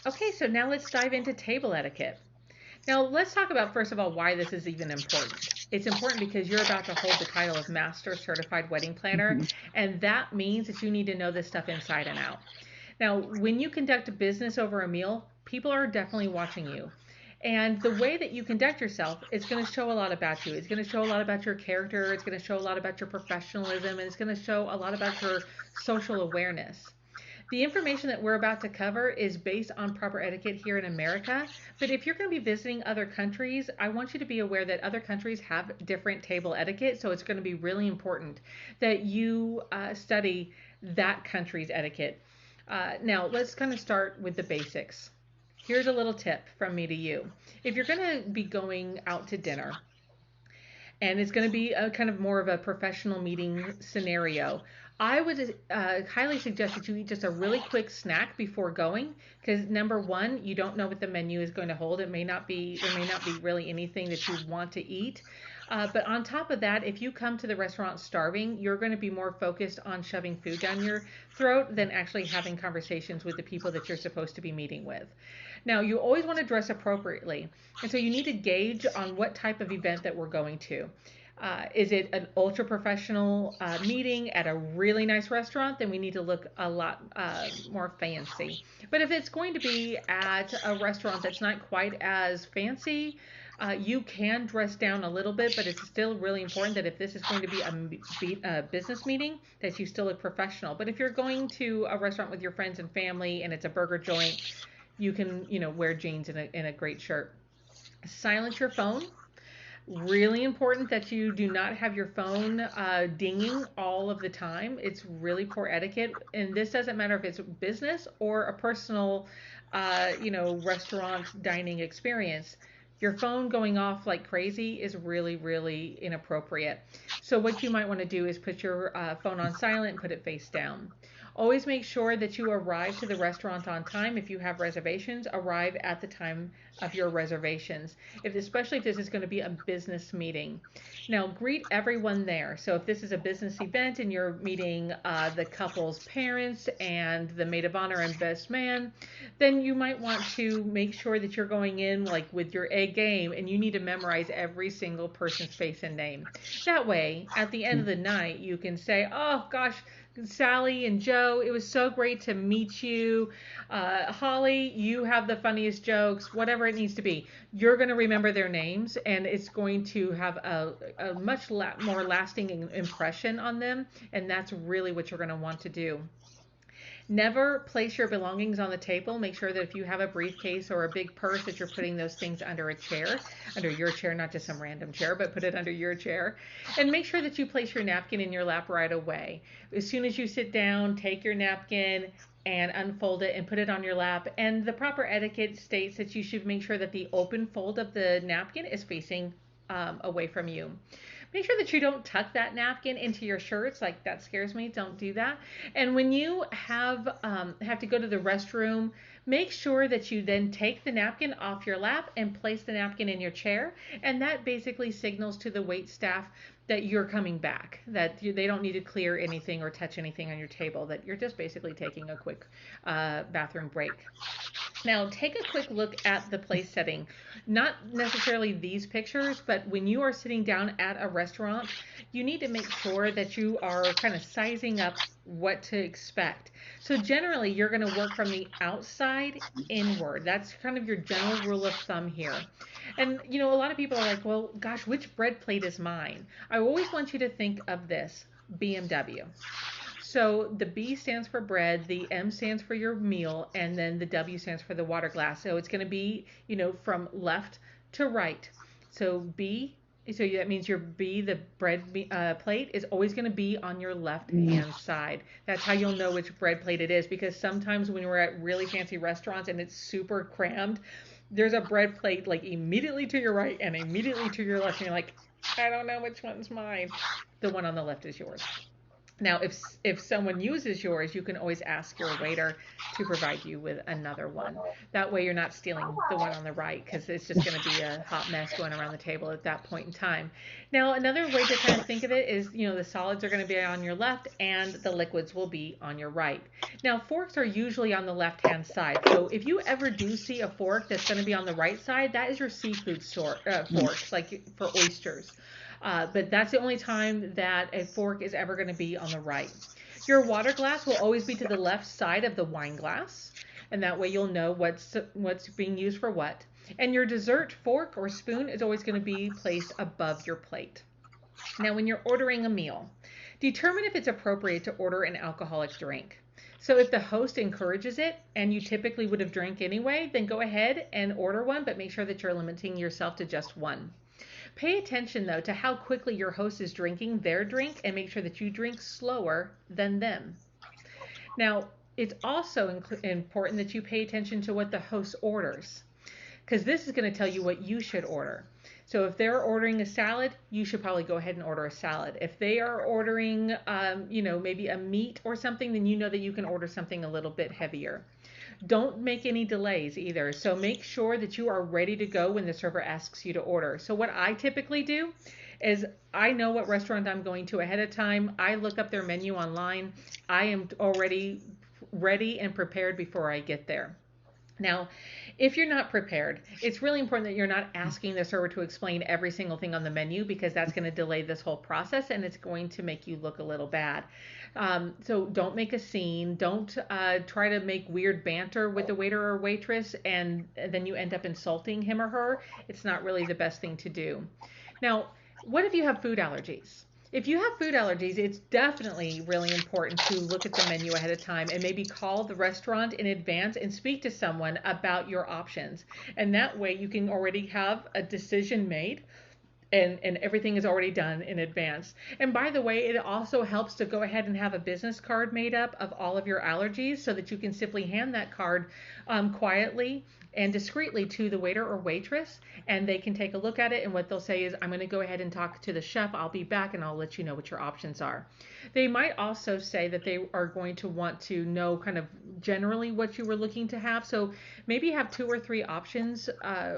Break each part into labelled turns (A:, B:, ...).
A: Okay, so now let's dive into table etiquette. Now, let's talk about, first of all, why this is even important. It's important because you're about to hold the title of Master Certified Wedding Planner,
B: Mhm.
A: and that means that you need to know this stuff inside and out. Now, when you conduct a business over a meal, people are definitely watching you. And the way that you conduct yourself is going to show a lot about you. It's going to show a lot about your character. It's going to show a lot about your professionalism. And it's going to show a lot about your social awareness. The information that we're about to cover is based on proper etiquette here in America, but if you're going to be visiting other countries, I want you to be aware that other countries have different table etiquette, so it's going to be really important that you study that country's etiquette. Now, let's kind of start with the basics. Here's a little tip from me to you. If you're going to be going out to dinner, and it's going to be a kind of more of a professional meeting scenario. I would highly suggest that you eat just a really quick snack before going, because number one, you don't know what the menu is going to hold. There may not be really anything that you want to eat. But on top of that, if you come to the restaurant starving, you're going to be more focused on shoving food down your throat than actually having conversations with the people that you're supposed to be meeting with. Now, you always want to dress appropriately. And so you need to gauge on what type of event that we're going to. Is it an ultra professional meeting at a really nice restaurant? Then we need to look a lot more fancy. But if it's going to be at a restaurant that's not quite as fancy, you can dress down a little bit, but it's still really important that if this is going to be a business meeting, that you still look professional. But if you're going to a restaurant with your friends and family and it's a burger joint, you can, wear jeans and a great shirt. Silence your phone. Really important that you do not have your phone dinging all of the time. It's really poor etiquette. And this doesn't matter if it's business or a personal, restaurant dining experience. Your phone going off like crazy is really, really inappropriate. So, what you might want to do is put your phone on silent and put it face down. Always make sure that you arrive to the restaurant on time. If you have reservations, arrive at the time of your reservations, especially if this is going to be a business meeting. Now, greet everyone there. So, if this is a business event and you're meeting the couple's parents and the maid of honor and best man, then you might want to make sure that you're going in like with your A game and you need to memorize every single person's face and name. That way, at the end of the night, you can say, "Oh gosh, Sally and Joe, it was so great to meet you. Holly, you have the funniest jokes," whatever it needs to be. You're going to remember their names and it's going to have a much more lasting impression on them. And that's really what you're going to want to do. Never place your belongings on the table. Make sure that if you have a briefcase or a big purse that you're putting those things under a chair, under your chair, not just some random chair, but put it under your chair. And make sure that you place your napkin in your lap right away. As soon as you sit down, take your napkin and unfold it and put it on your lap. And the proper etiquette states that you should make sure that the open fold of the napkin is facing away from you. Make sure that you don't tuck that napkin into your shirts. Like that scares me. Don't do that. And when you have to go to the restroom, make sure that you then take the napkin off your lap and place the napkin in your chair. And that basically signals to the wait staff that you're coming back, that they don't need to clear anything or touch anything on your table, that you're just basically taking a quick bathroom break. Now, take a quick look at the place setting. Not necessarily these pictures, but when you are sitting down at a restaurant, you need to make sure that you are kind of sizing up what to expect. So, generally, you're going to work from the outside inward. That's kind of your general rule of thumb here. And, a lot of people are like, well, gosh, which bread plate is mine? I always want you to think of this BMW. So the B stands for bread, the M stands for your meal, and then the W stands for the water glass. So it's going to be, from left to right. So that means your B, the bread plate, is always going to be on your left
B: Mm.
A: hand side. That's how you'll know which bread plate it is, because sometimes when we're at really fancy restaurants and it's super crammed, there's a bread plate like immediately to your right and immediately to your left, and you're like, I don't know which one's mine. The one on the left is yours. Now, if someone uses yours, you can always ask your waiter to provide you with another one. That way you're not stealing the one on the right, because it's just going to be a hot mess going around the table at that point in time. Now, another way to kind of think of it is, the solids are going to be on your left and the liquids will be on your right. Now, forks are usually on the left-hand side. So if you ever do see a fork that's going to be on the right side, that is your seafood forks, like for oysters. But that's the only time that a fork is ever going to be on the right. Your water glass will always be to the left side of the wine glass, and that way you'll know what's being used for what. And your dessert fork or spoon is always going to be placed above your plate. Now, when you're ordering a meal, determine if it's appropriate to order an alcoholic drink. So if the host encourages it and you typically would have drank anyway, then go ahead and order one, but make sure that you're limiting yourself to just one. Pay attention, though, to how quickly your host is drinking their drink and make sure that you drink slower than them. Now, it's also important that you pay attention to what the host orders, because this is going to tell you what you should order. So if they're ordering a salad, you should probably go ahead and order a salad. If they are ordering, maybe a meat or something, then you know that you can order something a little bit heavier. Don't make any delays either. So make sure that you are ready to go when the server asks you to order. So what I typically do is I know what restaurant I'm going to ahead of time. I look up their menu online. I am already ready and prepared before I get there. Now, if you're not prepared, it's really important that you're not asking the server to explain every single thing on the menu, because that's going to delay this whole process and it's going to make you look a little bad. So don't make a scene. Don't try to make weird banter with the waiter or waitress and then you end up insulting him or her. It's not really the best thing to do. Now, what if you have food allergies? If you have food allergies, it's definitely really important to look at the menu ahead of time and maybe call the restaurant in advance and speak to someone about your options. And that way you can already have a decision made and everything is already done in advance. And by the way, it also helps to go ahead and have a business card made up of all of your allergies so that you can simply hand that card quietly and discreetly to the waiter or waitress, and they can take a look at it, and what they'll say is, I'm going to go ahead and talk to the chef, I'll be back and I'll let you know what your options are. They might also say that they are going to want to know kind of generally what you were looking to have, so maybe have 2 or 3 options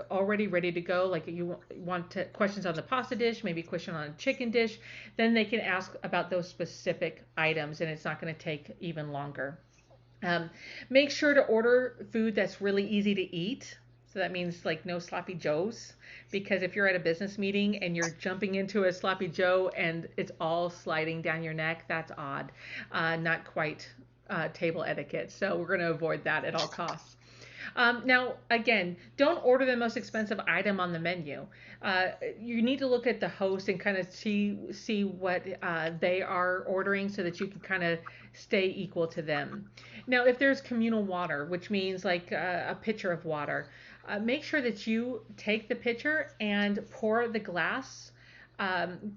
A: already ready to go, like you want questions on the pasta dish, maybe a question on a chicken dish, then they can ask about those specific items and it's not going to take even longer. Make sure to order food that's really easy to eat. So that means like no sloppy joes, because if you're at a business meeting and you're jumping into a sloppy joe and it's all sliding down your neck, that's odd. Not quite table etiquette. So we're going to avoid that at all costs. Now, again, don't order the most expensive item on the menu. You need to look at the host and kind of see what they are ordering so that you can kind of stay equal to them. Now, if there's communal water, which means like a pitcher of water, make sure that you take the pitcher and pour the glass,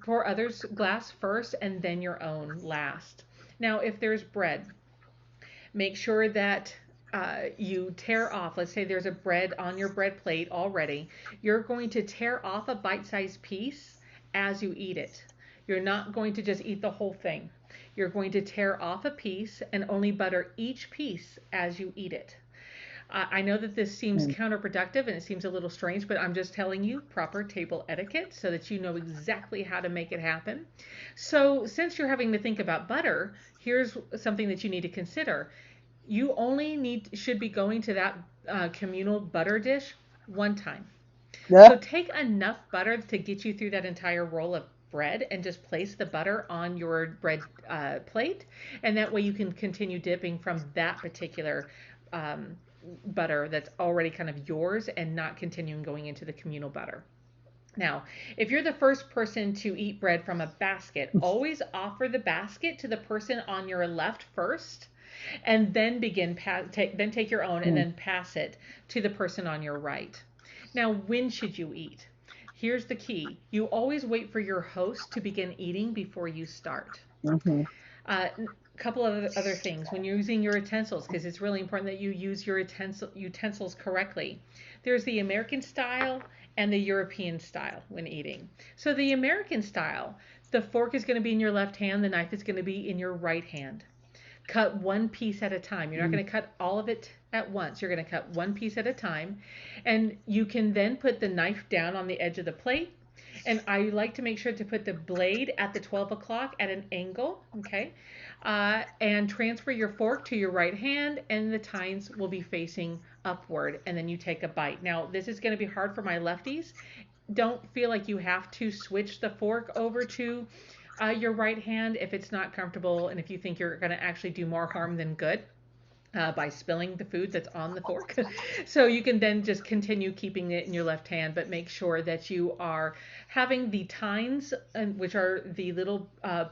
A: pour others' glass first and then your own last. Now, if there's bread, make sure that you tear off, let's say there's a bread on your bread plate already, you're going to tear off a bite-sized piece as you eat it. You're not going to just eat the whole thing. You're going to tear off a piece and only butter each piece as you eat it. I know that this seems counterproductive and it seems a little strange, but I'm just telling you proper table etiquette so that you know exactly how to make it happen. So since you're having to think about butter, here's something that you need to consider. You only should be going to that communal butter dish one time.
B: Yeah.
A: So take enough butter to get you through that entire roll of bread and just place the butter on your bread plate. And that way you can continue dipping from that particular butter that's already kind of yours and not continuing going into the communal butter. Now, if you're the first person to eat bread from a basket, always offer the basket to the person on your left first, and then then take your own and then pass it to the person on your right. Now, when should you eat? Here's the key. You always wait for your host to begin eating before you start.
B: Mm-hmm.
A: Couple of other things when you're using your utensils, because it's really important that you use your utensils correctly. There's the American style and the European style when eating. So the American style, The fork is going to be in your left hand. The knife is going to be in your right hand. Cut one piece at a time. You're not going to cut all of it at once. You're going to cut one piece at a time. And you can then put the knife down on the edge of the plate. And I like to make sure to put the blade at the 12 o'clock at an angle, okay? And transfer your fork to your right hand, and the tines will be facing upward, and then you take a bite. Now, this is going to be hard for my lefties. Don't feel like you have to switch the fork over to your right hand if it's not comfortable and if you think you're going to actually do more harm than good by spilling the food that's on the fork. So you can then just continue keeping it in your left hand, but make sure that you are having the tines, which are the little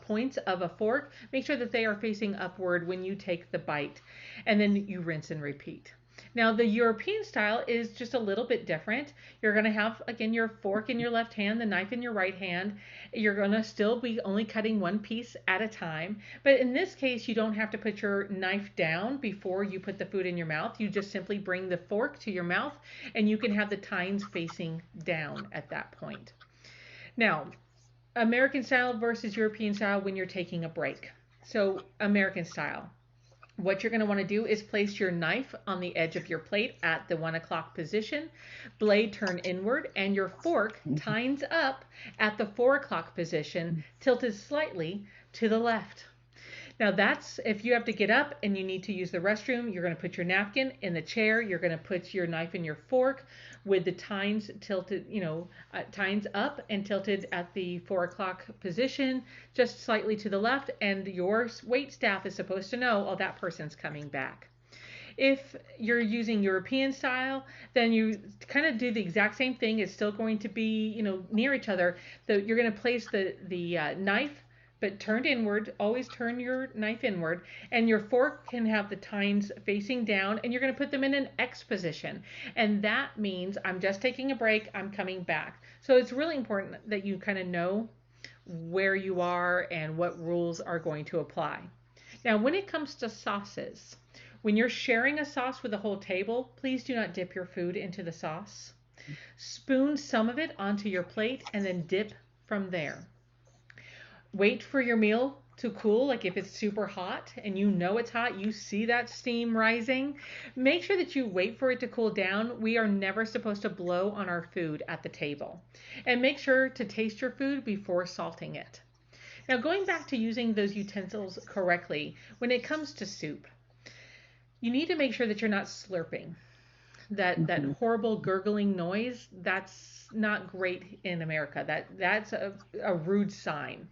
A: points of a fork, make sure that they are facing upward when you take the bite, and then you rinse and repeat. Now, the European style is just a little bit different. You're going to have, again, your fork in your left hand, the knife in your right hand. You're going to still be only cutting one piece at a time. But in this case, you don't have to put your knife down before you put the food in your mouth. You just simply bring the fork to your mouth, and you can have the tines facing down at that point. Now, American style versus European style when you're taking a break. So, American style. What you're going to want to do is place your knife on the edge of your plate at the 1 o'clock position, blade turn inward, and your fork tines up at the 4 o'clock position, tilted slightly to the left. Now that's if you have to get up and you need to use the restroom, you're going to put your napkin in the chair, you're going to put your knife in your fork with the tines tilted, tines up and tilted at the 4 o'clock position, just slightly to the left, and your wait staff is supposed to know, oh, that person's coming back. If you're using European style, then you kind of do the exact same thing. It's still going to be, near each other. You're going to place the knife, but turned inward. Always turn your knife inward, and your fork can have the tines facing down, and you're going to put them in an X position. And that means I'm just taking a break, I'm coming back. So it's really important that you kind of know where you are and what rules are going to apply. Now, when it comes to sauces, when you're sharing a sauce with the whole table, please do not dip your food into the sauce. Spoon some of it onto your plate and then dip from there. Wait for your meal to cool, like if it's super hot and you know it's hot, you see that steam rising, make sure that you wait for it to cool down. We are never supposed to blow on our food at the table. And make sure to taste your food before salting it. Now, going back to using those utensils correctly, when it comes to soup, you need to make sure that you're not slurping. That horrible gurgling noise, that's not great in America. That's a rude sign.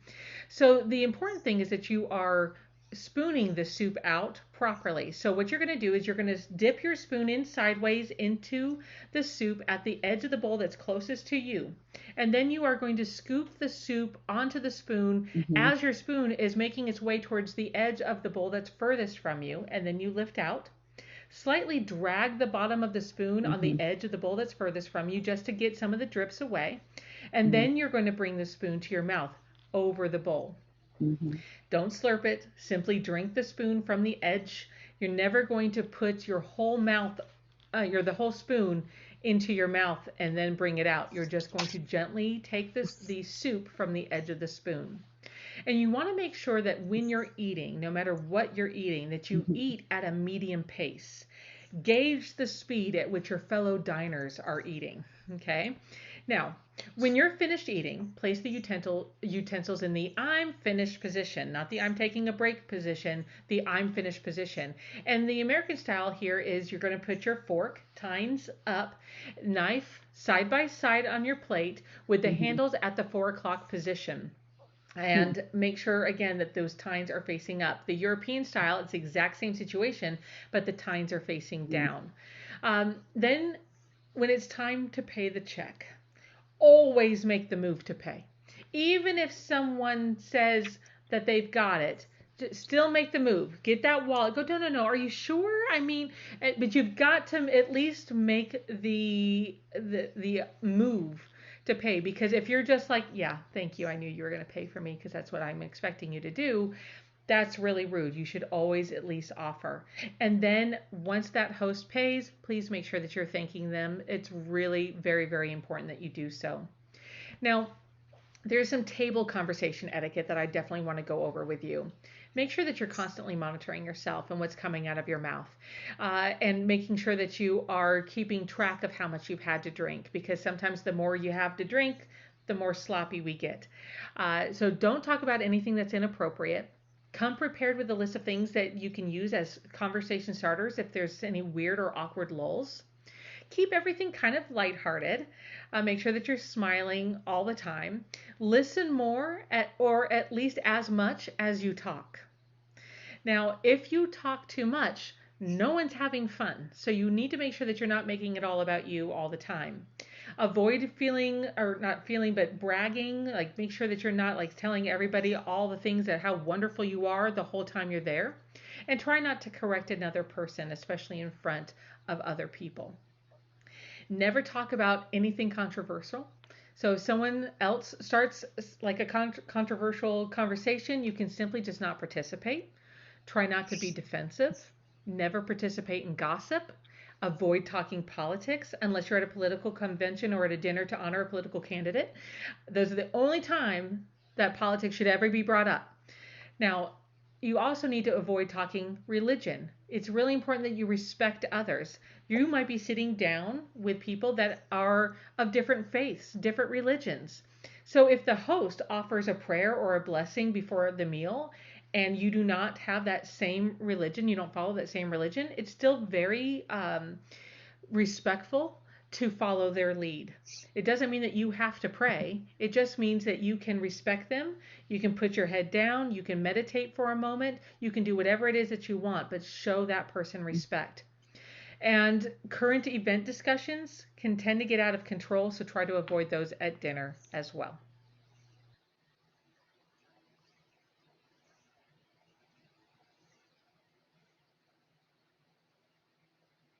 A: So the important thing is that you are spooning the soup out properly. So what you're going to do is you're going to dip your spoon in sideways into the soup at the edge of the bowl that's closest to you. And then you are going to scoop the soup onto the spoon as your spoon is making its way towards the edge of the bowl that's furthest from you. And then you lift out. Slightly drag the bottom of the spoon on the edge of the bowl that's furthest from you just to get some of the drips away. And then you're going to bring the spoon to your mouth over the bowl. Don't slurp it. Simply drink the spoon from the edge. You're never going to put your whole mouth, the whole spoon into your mouth and then bring it out. You're just going to gently take the soup from the edge of the spoon. And you want to make sure that when you're eating, no matter what you're eating, that you eat at a medium pace. Gauge the speed at which your fellow diners are eating, okay? Now, when you're finished eating, place the utensils in the I'm finished position, not the I'm taking a break position, the I'm finished position. And the American style here is you're going to put your fork, tines up, knife side by side on your plate with the handles at the 4 o'clock position. And make sure, again, that those tines are facing up. The European style, it's the exact same situation, but the tines are facing down. Then when it's time to pay the check, always make the move to pay. Even if someone says that they've got it, still make the move. Get that wallet. Go, no, are you sure? I mean, but you've got to at least make the move to pay, because if you're just like, yeah, thank you, I knew you were going to pay for me because that's what I'm expecting you to do, that's really rude. You should always at least offer. And then once that host pays, please make sure that you're thanking them. It's really very, very important that you do so. Now, There's some table conversation etiquette that I definitely want to go over with you. Make sure that you're constantly monitoring yourself and what's coming out of your mouth, and making sure that you are keeping track of how much you've had to drink, because sometimes the more you have to drink, the more sloppy we get. So don't talk about anything that's inappropriate. Come prepared with a list of things that you can use as conversation starters if there's any weird or awkward lulls. Keep everything kind of lighthearted. Make sure that you're smiling all the time. Listen more or at least as much as you talk. Now, if you talk too much, no one's having fun. So you need to make sure that you're not making it all about you all the time. Avoid feeling, or not feeling, but bragging. Like, make sure that you're not like telling everybody all the things that how wonderful you are the whole time you're there. And try not to correct another person, especially in front of other people. Never talk about anything controversial. So if someone else starts like a controversial conversation, you can simply just not participate. Try not to be defensive. Never participate in gossip. Avoid talking politics unless you're at a political convention or at a dinner to honor a political candidate. Those are the only time that politics should ever be brought up. Now, you also need to avoid talking religion. It's really important that you respect others. You might be sitting down with people that are of different faiths, different religions. So if the host offers a prayer or a blessing before the meal and you do not have that same religion, you don't follow that same religion, it's still very respectful to follow their lead. It doesn't mean that you have to pray. It just means that you can respect them. You can put your head down. You can meditate for a moment. You can do whatever it is that you want, but show that person respect. And current event discussions can tend to get out of control, so try to avoid those at dinner as well.